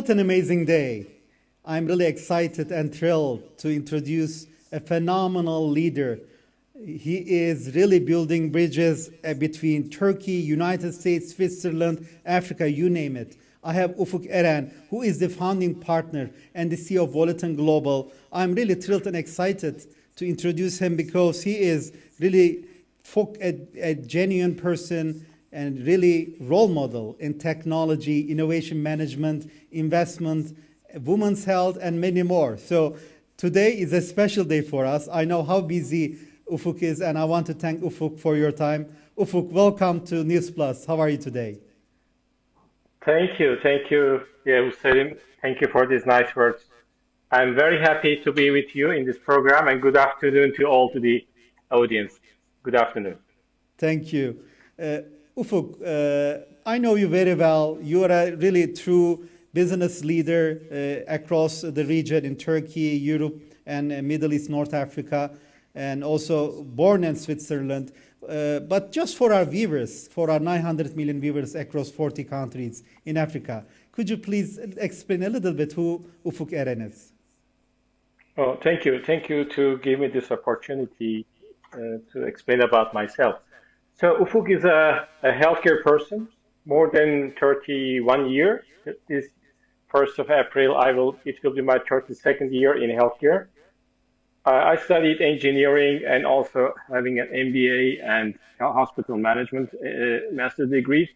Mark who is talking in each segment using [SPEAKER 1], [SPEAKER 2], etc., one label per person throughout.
[SPEAKER 1] What an amazing day. I'm really excited and thrilled to introduce a phenomenal leader. He is really building bridges between Turkey, United States, Switzerland, Africa, you name it. I have UFUK Eren, who is the founding partner and the CEO of Volaton Global. I'm really thrilled and excited to introduce him because he is really a genuine person and really role model in technology, innovation management, investment, women's health, and many more. So today is a special day for us. I know how busy UFUK is, and I want to thank UFUK for your time. UFUK, welcome to News Plus. How are you today?
[SPEAKER 2] Thank you. Yeah, Hussein. Thank you for these nice words. I'm very happy to be with you in this program, and good afternoon to all to the audience. Good afternoon.
[SPEAKER 1] Thank you. UFUK, I know you very well. You are a really true business leader across the region in Turkey, Europe, and Middle East, North Africa, and also born in Switzerland. But just for our viewers, for our 900 million viewers across 40 countries in Africa, could you please explain a little bit who UFUK Eren is?
[SPEAKER 2] Oh, thank you. Thank you to give me this opportunity to explain about myself. So UFUK is a healthcare person, more than 31 years. This 1st of April, it will be my 32nd year in healthcare. I studied engineering and also having an MBA and hospital management master's degree.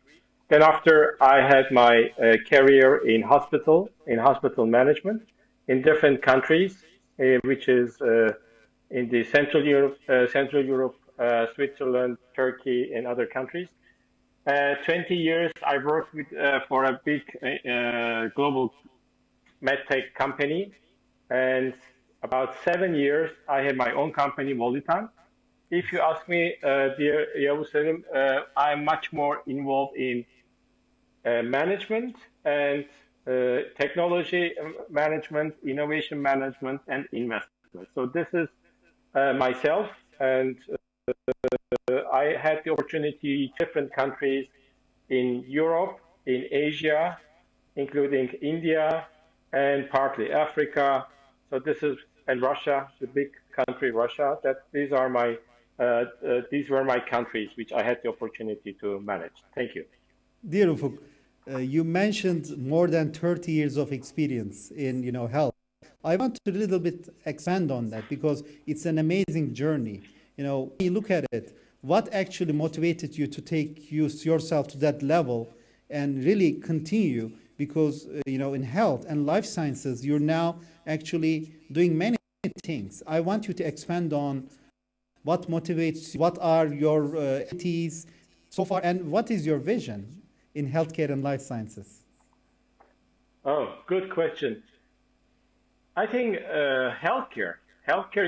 [SPEAKER 2] Then after I had my career in hospital management in different countries, which is in the Central Europe, Switzerland, Turkey, and other countries. 20 years I worked for a big global medtech company, and about 7 years I had my own company, Volaton. If you ask me, dear Yavuz, I'm much more involved in management and technology management, innovation management, and investment. So this is myself, and I had the opportunity in different countries in Europe, in Asia, including India, and partly Africa. So this is, and Russia, the big country, Russia. These were my countries which I had the opportunity to manage. Thank you.
[SPEAKER 1] Dear UFUK, you mentioned more than 30 years of experience in health. I want to a little bit expand on that because it's an amazing journey. When you look at it, what actually motivated you to take yourself to that level and really continue? Because in health and life sciences, you're now actually doing many things. I want you to expand on what motivates you, what are your activities so far, and what is your vision in healthcare and life sciences?
[SPEAKER 2] Oh, good question. I think healthcare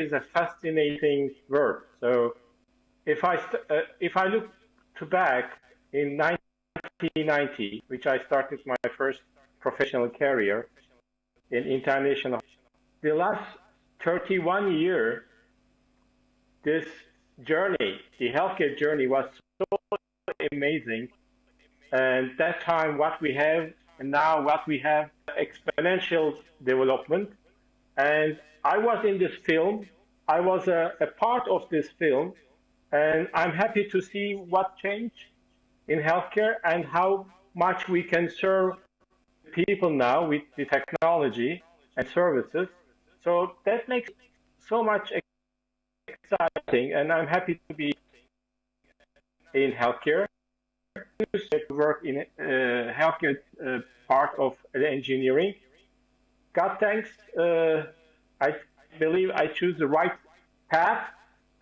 [SPEAKER 2] is a fascinating word. So if I look back in 1990, which I started my first professional career in international, the last 31 years, this journey, the healthcare journey, was so amazing. And that time, what we have, and now what we have, exponential development. And I was in this film. I was a part of this film, and I'm happy to see what changed in healthcare and how much we can serve people now with the technology and services. So that makes so much exciting, and I'm happy to be in healthcare. I used to work in healthcare part of the engineering. God thanks, I believe I choose the right path,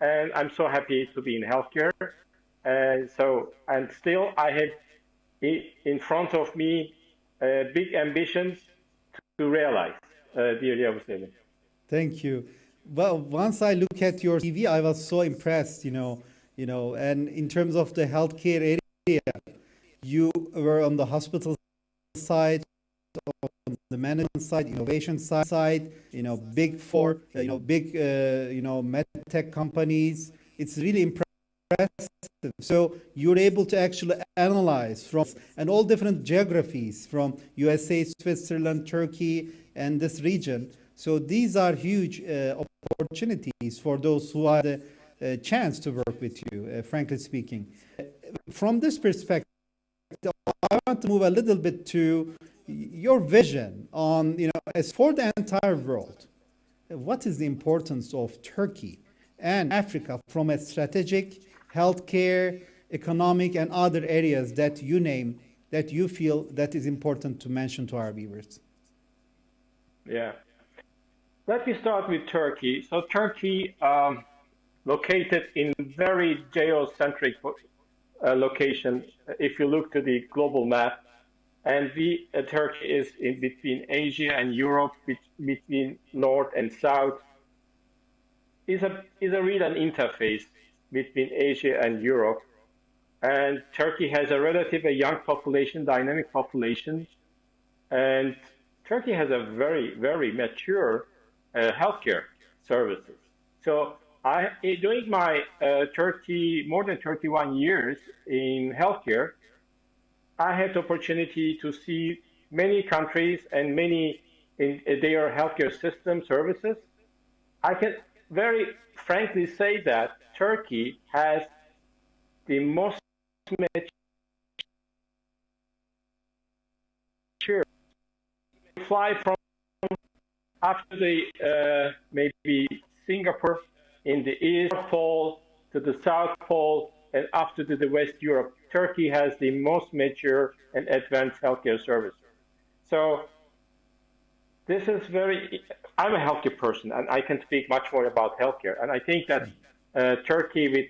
[SPEAKER 2] and I'm so happy to be in healthcare. And still I have in front of me big ambitions to realize, dear Yavuz.
[SPEAKER 1] Thank you. Well, once I look at your TV, I was so impressed, and in terms of the healthcare area, you were on the hospital side, on the management side, innovation side, big four, big, med tech companies. It's really impressive So you're able to actually analyze from and all different geographies from USA, Switzerland, Turkey, and this region. So these are huge opportunities for those who have the chance to work with you, frankly speaking. From this perspective, I want to move a little bit to your vision on, as for the entire world, what is the importance of Turkey and Africa from a strategic, healthcare, economic, and other areas that you name that you feel that is important to mention to our viewers?
[SPEAKER 2] Yeah. Let me start with Turkey. So Turkey, located in very geocentric location, if you look to the global map, and Turkey is in between Asia and Europe, between North and South, is a real an interface between Asia and Europe. And Turkey has a relatively young population, dynamic population, and Turkey has a very, very mature healthcare services. So during my more than 31 years in healthcare, I had the opportunity to see many countries and many in their healthcare system services. I can very frankly say that Turkey has the most mature. Fly from after the maybe Singapore in the East Pole to the South Pole and after to the West Europe. Turkey has the most mature and advanced healthcare services. So this is I'm a healthcare person and I can speak much more about healthcare. And I think that Turkey with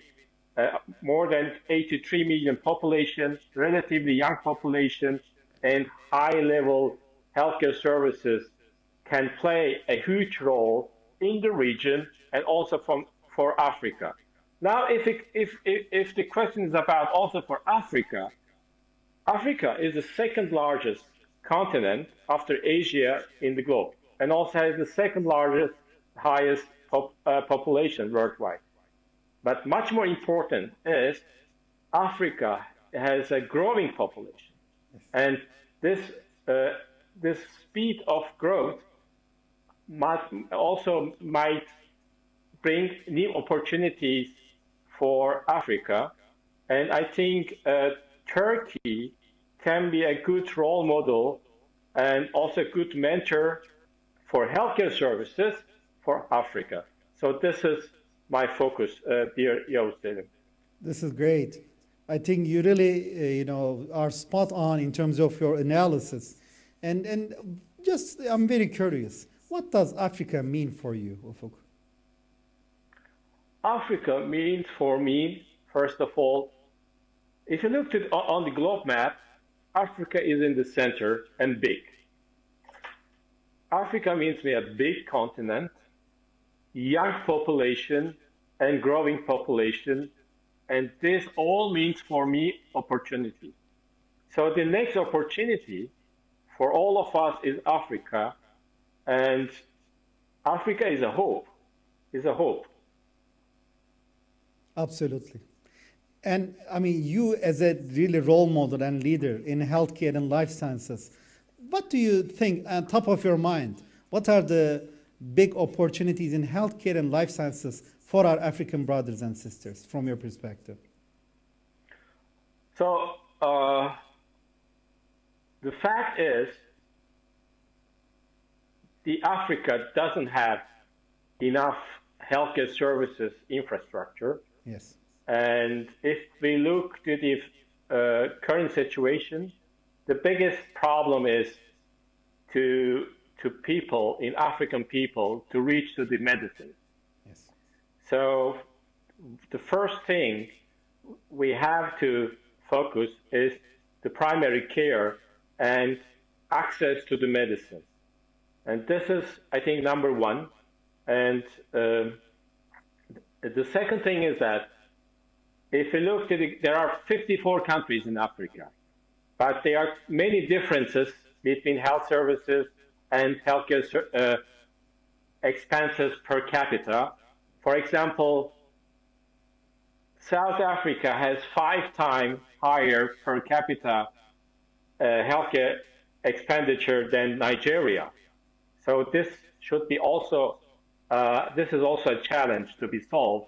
[SPEAKER 2] more than 83 million population, relatively young population, and high level healthcare services can play a huge role in the region and also for Africa. Now, if the question is about also for Africa, Africa is the second largest continent after Asia in the globe, and also has the second largest, highest population worldwide. But much more important is Africa has a growing population, and this speed of growth might bring new opportunities for Africa. And I think Turkey can be a good role model and also a good mentor for healthcare services for Africa. So this is my focus, dear Yavuz.
[SPEAKER 1] This is great. I think you really, are spot on in terms of your analysis. And just, I'm very curious. What does Africa mean for you, UFUK?
[SPEAKER 2] Africa means for me, first of all, if you look on the globe map, Africa is in the center and big. Africa means we have a big continent, young population, and growing population. And this all means for me opportunity. So the next opportunity for all of us is Africa. And Africa is a hope,
[SPEAKER 1] Absolutely. And I mean, you as a really role model and leader in healthcare and life sciences, what do you think on top of your mind? What are the big opportunities in healthcare and life sciences for our African brothers and sisters from your perspective?
[SPEAKER 2] So the fact is, the Africa doesn't have enough healthcare services infrastructure.
[SPEAKER 1] Yes.
[SPEAKER 2] And if we look to the current situation, the biggest problem is to people, in African people, to reach to the medicine.
[SPEAKER 1] Yes.
[SPEAKER 2] So the first thing we have to focus is the primary care and access to the medicine. And this is, I think, number one. And the second thing is that if you look at there are 54 countries in Africa, but there are many differences between health services and healthcare expenses per capita. For example, South Africa has 5 times higher per capita healthcare expenditure than Nigeria. So this should be also, this is also a challenge to be solved.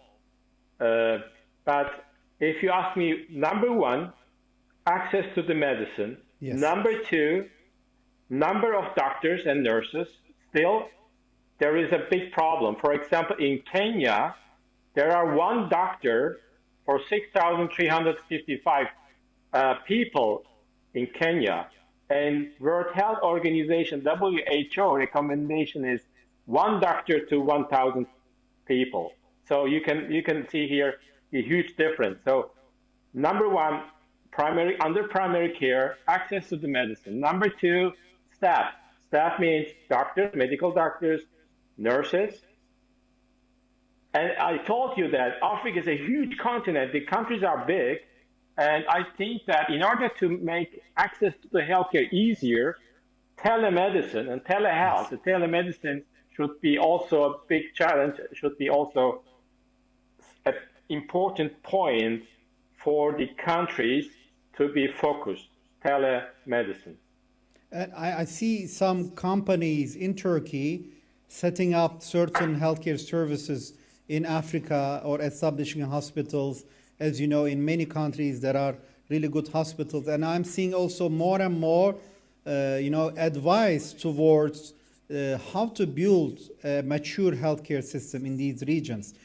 [SPEAKER 2] But if you ask me, number one, access to the medicine.
[SPEAKER 1] Yes.
[SPEAKER 2] Number two, number of doctors and nurses. Still, there is a big problem. For example, in Kenya, there are one doctor for 6,355 people in Kenya. And World Health Organization, WHO, recommendation is one doctor to 1,000 people. So you can see here a huge difference. So number one, under primary care, access to the medicine. Number two, staff. Staff means doctors, medical doctors, nurses. And I told you that Africa is a huge continent. The countries are big. And I think that in order to make access to the healthcare easier, telemedicine and telehealth, the telemedicine should be also a big challenge, should be also an important point for the countries to be focused, telemedicine.
[SPEAKER 1] And I see some companies in Turkey setting up certain healthcare services in Africa or establishing hospitals. As you know, in many countries there are really good hospitals, and I'm seeing also more and more, advice towards how to build a mature healthcare system in these regions.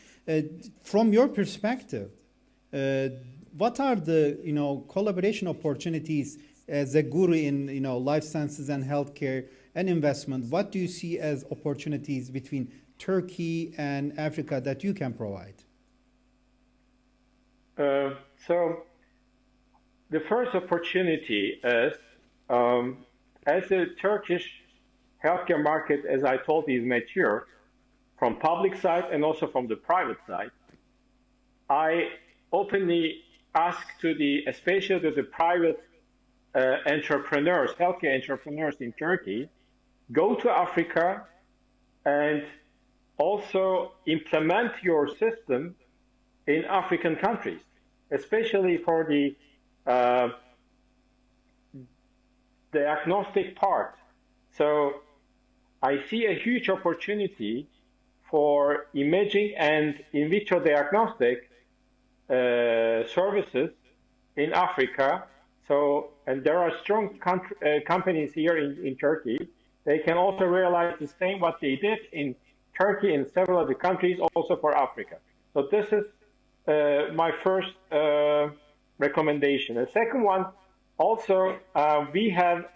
[SPEAKER 1] From your perspective, what are the collaboration opportunities as a guru in life sciences and healthcare and investment? What do you see as opportunities between Turkey and Africa that you can provide?
[SPEAKER 2] So the first opportunity is, as the Turkish healthcare market, as I told you, is mature from public side and also from the private side. I openly ask especially to the private entrepreneurs, healthcare entrepreneurs in Turkey, go to Africa and also implement your system in African countries, especially for the diagnostic part. So I see a huge opportunity for imaging and in vitro diagnostic services in Africa. So, and there are strong companies here in Turkey. They can also realize the same what they did in Turkey and several other countries, also for Africa. So this is my first recommendation. The second one, also, we have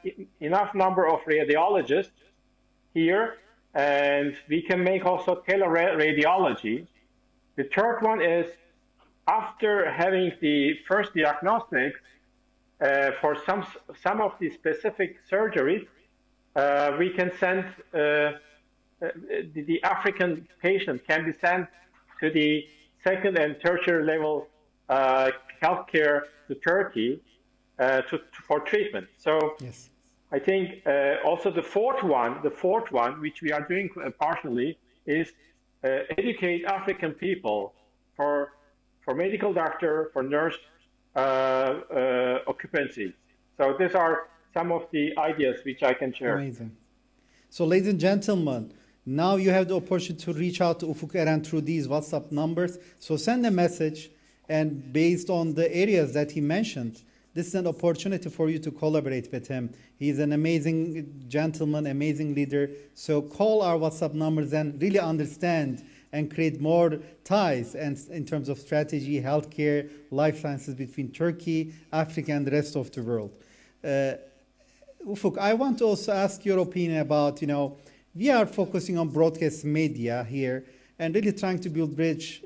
[SPEAKER 2] enough number of radiologists here, and we can make also teleradiology. The third one is, after having the first diagnostics for some of the specific surgeries, we can send the African patient can be sent to the second and tertiary level healthcare to Turkey for treatment. So yes. I think also the fourth one, which we are doing partially, is educate African people for medical doctor, for nurse occupancies. So these are some of the ideas which I can share.
[SPEAKER 1] Amazing. So ladies and gentlemen, now you have the opportunity to reach out to UFUK EREN through these WhatsApp numbers. So send a message, and based on the areas that he mentioned, this is an opportunity for you to collaborate with him. He's an amazing gentleman, amazing leader. So call our WhatsApp numbers and really understand and create more ties and in terms of strategy, healthcare, life sciences between Turkey, Africa, and the rest of the world. UFUK, I want to also ask your opinion about, we are focusing on broadcast media here and really trying to build bridge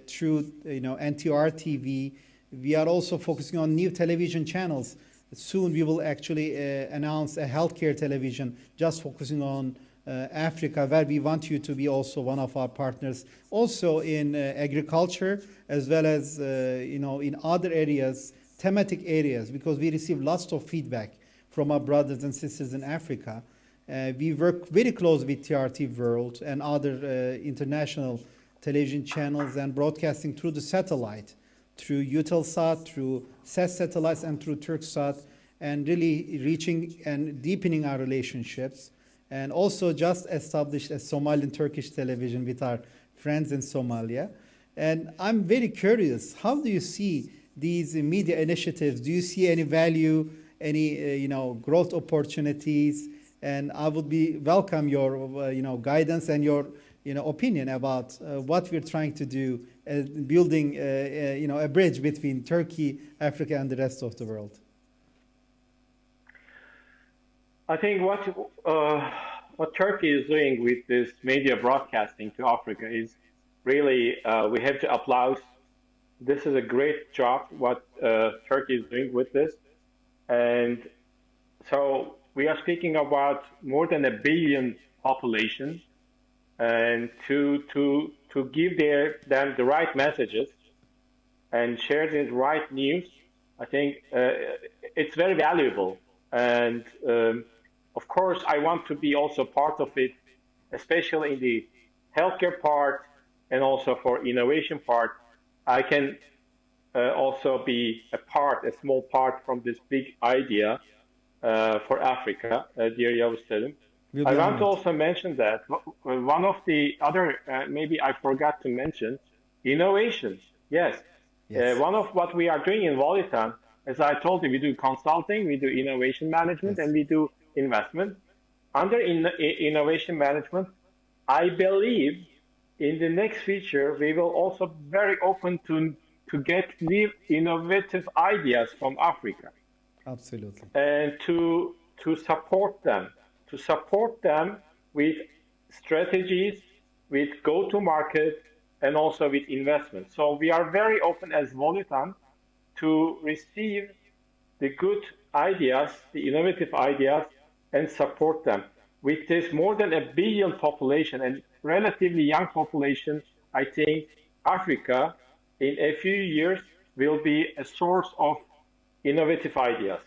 [SPEAKER 1] through, Ntr Tv. We are also focusing on new television channels. Soon we will actually announce a healthcare television just focusing on Africa, where we want you to be also one of our partners. Also in agriculture, as well as, in other areas, thematic areas, because we receive lots of feedback from our brothers and sisters in Africa. We work very close with TRT World and other international television channels and broadcasting through the satellite. through Eutelsat, through SES satellites, and through Turksat, and really reaching and deepening our relationships. And also just established a Somalian Turkish television with our friends in Somalia. And I'm very curious, how do you see these media initiatives? Do you see any value, any growth opportunities? And I would be welcome your guidance and your opinion about what we're trying to do, building a bridge between Turkey, Africa, and the rest of the world.
[SPEAKER 2] I think what Turkey is doing with this media broadcasting to Africa is really, we have to applaud. This is a great job what Turkey is doing with this. And so we are speaking about more than 1 billion population, and to give them the right messages and share the right news, I think it's very valuable. And of course, I want to be also part of it, especially in the healthcare part and also for innovation part. I can also be a small part from this big idea for Africa, dear Yavuz Selim. I want to also mention that one of the other, maybe I forgot to mention, innovations. Yes. One of what we are doing in Volitan, as I told you, we do consulting, we do innovation management, and we do investment. Under innovation management, I believe in the next future, we will also be very open to get new innovative ideas from Africa.
[SPEAKER 1] Absolutely.
[SPEAKER 2] And to support them with strategies, with go-to-market, and also with investment. So we are very open as Volitan to receive the good ideas, the innovative ideas, and support them. With this more than 1 billion population and relatively young population, I think Africa in a few years will be a source of innovative ideas.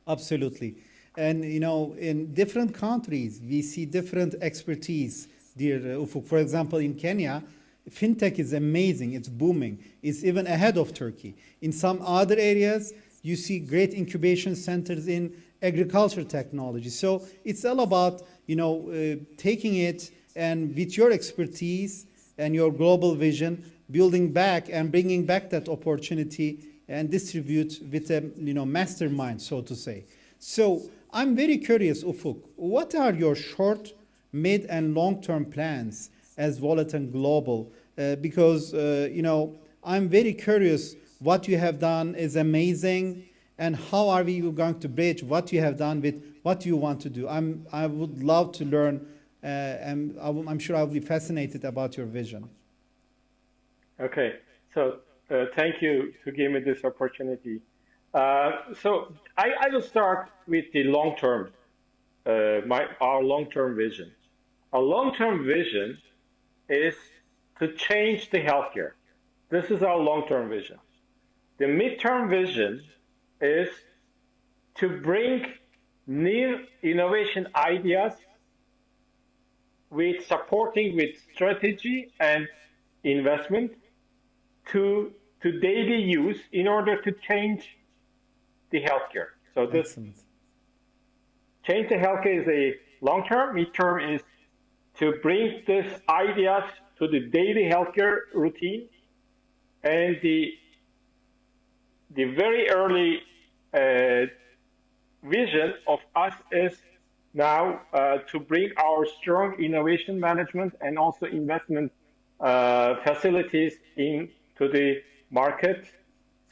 [SPEAKER 1] Absolutely. And, in different countries, we see different expertise, dear UFUK. For example, in Kenya, fintech is amazing. It's booming. It's even ahead of Turkey. In some other areas, you see great incubation centers in agriculture technology. So it's all about, taking it and with your expertise and your global vision, building back and bringing back that opportunity and distribute with a, mastermind, so to say. So I'm very curious, UFUK, what are your short, mid, and long-term plans as Volitan Global? Because, I'm very curious. What you have done is amazing. And how are we going to bridge what you have done with what you want to do? I would love to learn, and I'm sure I'll be fascinated about your vision.
[SPEAKER 2] Okay, so thank you to give me this opportunity. So I will start with the long term, our long-term vision. Our long-term vision is to change the healthcare. This is our long-term vision. The mid-term vision is to bring new innovation ideas with supporting with strategy and investment to daily use in order to change the healthcare. So this change the healthcare is a long-term. Mid-term is to bring these ideas to the daily healthcare routine, and the very early vision of us is now to bring our strong innovation management and also investment facilities into the market.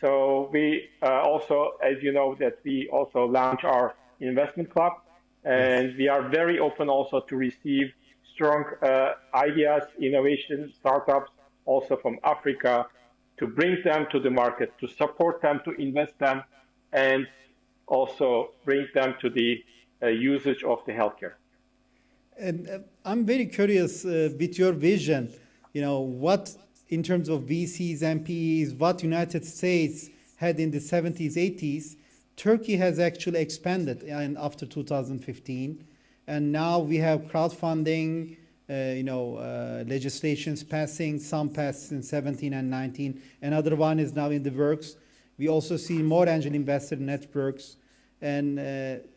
[SPEAKER 2] So we also, as you know, that we also launch our investment club, and we are very open also to receive strong ideas, innovation, startups also from Africa, to bring them to the market, to support them, to invest them, and also bring them to the usage of the healthcare.
[SPEAKER 1] And I'm very curious with your vision, what in terms of VCs, MPEs, what United States had in the 70s, 80s, Turkey has actually expanded after 2015. And now we have crowdfunding, legislations passing. Some passed in 17 and 19. Another one is now in the works. We also see more angel investor networks. And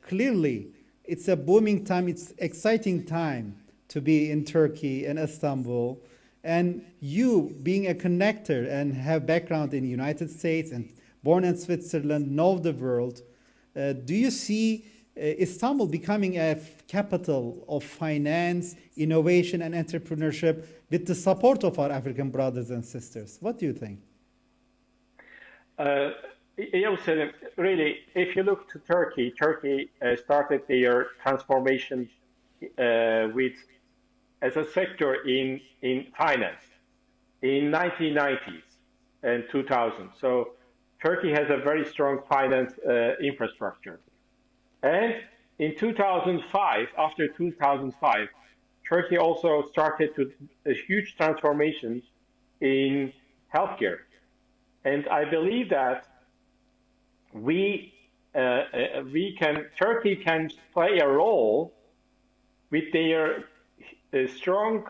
[SPEAKER 1] clearly, it's a booming time. It's exciting time to be in Turkey and Istanbul. And you, being a connector and have background in the United States and born in Switzerland, know the world, do you see Istanbul becoming a capital of finance, innovation, and entrepreneurship with the support of our African brothers and sisters? What do you think?
[SPEAKER 2] Really, if you look to Turkey, Turkey started their transformation with as a sector in finance in 1990s and 2000. So Turkey has a very strong finance infrastructure. And in 2005, after 2005, Turkey also started to a huge transformation in healthcare. And I believe that Turkey can play a role with their strong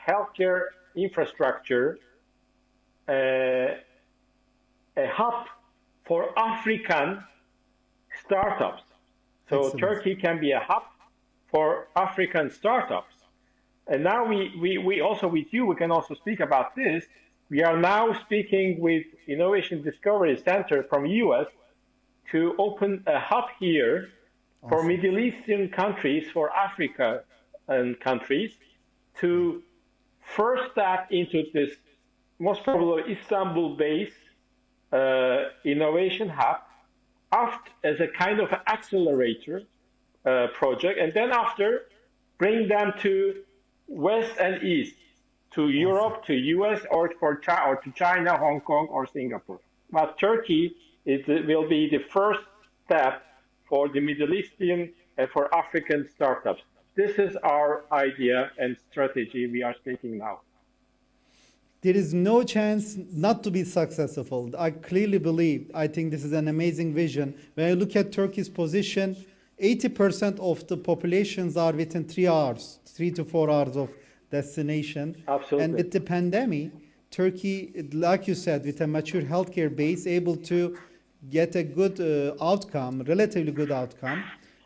[SPEAKER 2] healthcare infrastructure, a hub for African startups. So excellent. Turkey can be a hub for African startups. And now we also with you, we can also speak about this. We are now speaking with Innovation Discovery Center from US to open a hub here awesome. For Middle Eastern countries, for Africa and countries, to first step into this most probably Istanbul-based innovation hub as a kind of accelerator project, and then after bring them to West and East, to Europe, to US, or to China, Hong Kong, or Singapore. But Turkey will be the first step for the Middle Eastern and for African startups. This is our idea and strategy we are speaking now.
[SPEAKER 1] There is no chance not to be successful. I clearly believe, I think this is an amazing vision. When I look at Turkey's position, 80% of the populations are within 3 hours, 3 to 4 hours of destination.
[SPEAKER 2] Absolutely.
[SPEAKER 1] And with the pandemic, Turkey, like you said, with a mature healthcare base, able to get a good outcome, relatively good outcome.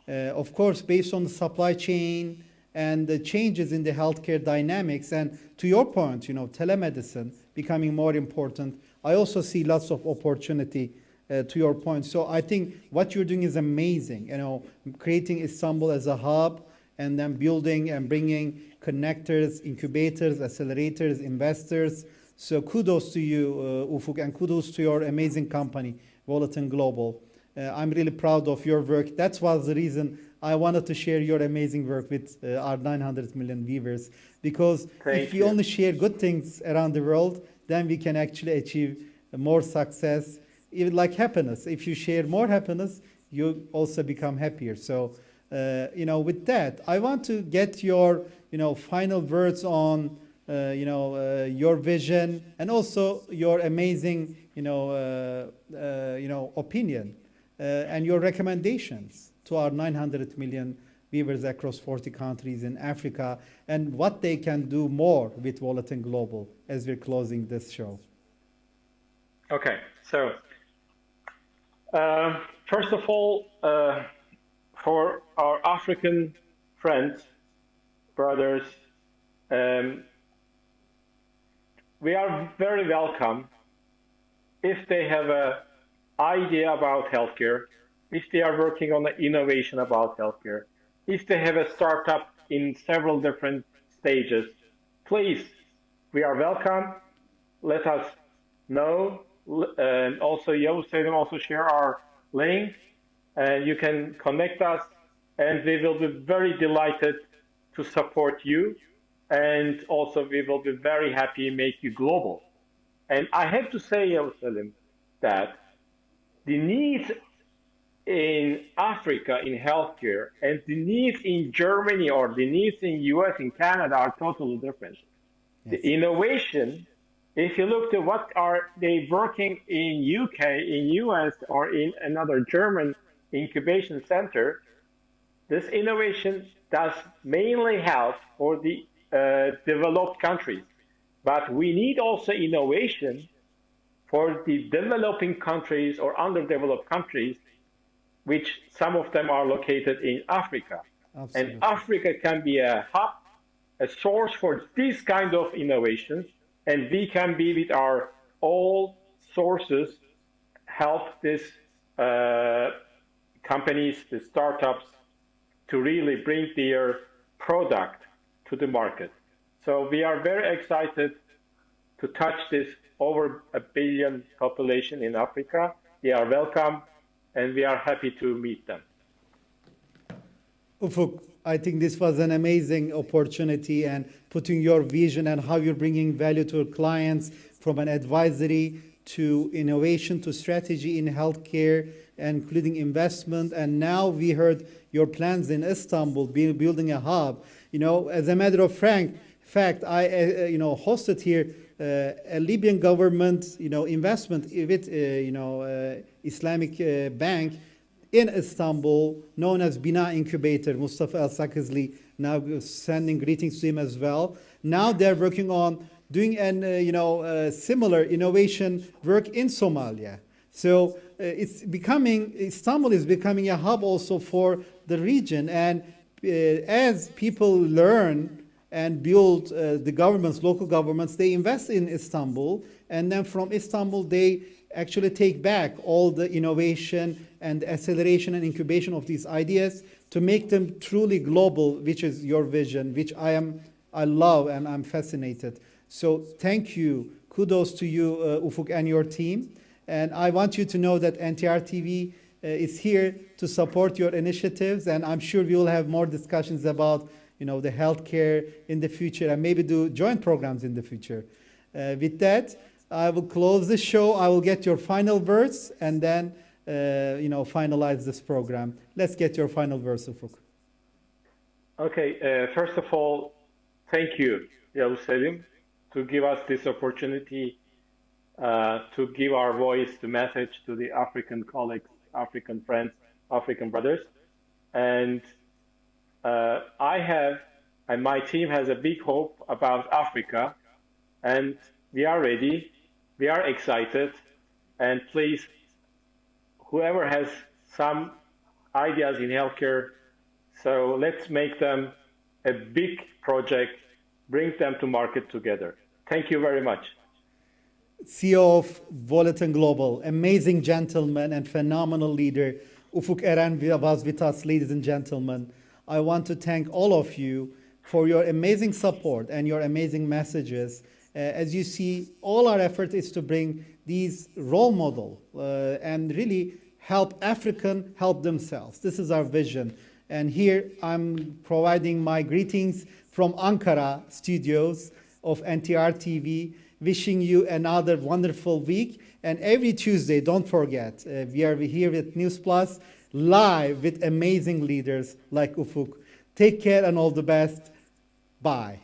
[SPEAKER 1] Of course, based on the supply chain and the changes in the healthcare dynamics. And to your point, telemedicine becoming more important. I also see lots of opportunity to your point. So I think what you're doing is amazing. Creating Istanbul as a hub and then building and bringing connectors, incubators, accelerators, investors. So kudos to you, UFUK, and kudos to your amazing company, Volatin Global. I'm really proud of your work. That was the reason I wanted to share your amazing work with our 900 million viewers. Because if we only share good things around the world, then we can actually achieve more success. Even like happiness. If you share more happiness, you also become happier. So, with that, I want to get your, final words on, your vision and also your amazing, opinion and your recommendations to our 900 million viewers across 40 countries in Africa, and what they can do more with Volatin Global as we're closing this show.
[SPEAKER 2] Okay, so first of all, for our African friends, brothers, we are very welcome if they have an idea about healthcare, if they are working on the innovation about healthcare, if they have a startup in several different stages, please, we are welcome. Let us know. And also, Yavuz Selim also share our link, and you can connect us, and we will be very delighted to support you. And also, we will be very happy to make you global. And I have to say, Yavuz Selim, that the needs in Africa in healthcare and the needs in Germany or the needs in US and Canada are totally different. Yes. The innovation, if you look to what are they working in UK, in US, or in another German incubation center, this innovation does mainly help for the developed countries. But we need also innovation for the developing countries or underdeveloped countries, which some of them are located in Africa.
[SPEAKER 1] Absolutely.
[SPEAKER 2] And Africa can be a hub, a source for these kind of innovations, and we can be with our all sources help these companies, the startups, to really bring their product to the market. So we are very excited to touch this over 1 billion population in Africa. They are welcome, and we are happy to meet them.
[SPEAKER 1] UFUK, I think this was an amazing opportunity, and putting your vision and how you're bringing value to your clients from an advisory to innovation to strategy in healthcare, including investment. And now we heard your plans in Istanbul, building a hub. You know, as a matter of fact, I hosted here a Libyan government, investment with, Islamic bank in Istanbul, known as Bina Incubator. Mustafa El-Sakizli, now sending greetings to him as well. Now they're working on doing an similar innovation work in Somalia. So Istanbul is becoming a hub also for the region. And as people learn and build the governments, local governments, they invest in Istanbul, and then from Istanbul they actually take back all the innovation and acceleration and incubation of these ideas to make them truly global, which is your vision, which I love and I'm fascinated. So thank you, kudos to you, UFUK and your team. And I want you to know that Ntr TV is here to support your initiatives, and I'm sure we will have more discussions about the healthcare in the future, and maybe do joint programs in the future. With that, I will close the show. I will get your final words, and then finalize this program. Let's get your final words, UFUK.
[SPEAKER 2] Okay. First of all, thank you, Yavuz Selim, to give us this opportunity to give our voice, the message to the African colleagues, African friends, African brothers. And I have, and my team has a big hope about Africa, and we are ready, we are excited, and please, whoever has some ideas in healthcare, so let's make them a big project, bring them to market together. Thank you very much.
[SPEAKER 1] CEO of Volaton Global, amazing gentleman and phenomenal leader, UFUK Eren was with us, ladies and gentlemen. I want to thank all of you for your amazing support and your amazing messages. As you see, all our effort is to bring these role models and really help African help themselves. This is our vision. And here I'm providing my greetings from Ankara studios of Ntr TV, wishing you another wonderful week. And every Tuesday, don't forget, we are here with News Plus, live with amazing leaders like UFUK. Take care and all the best. Bye.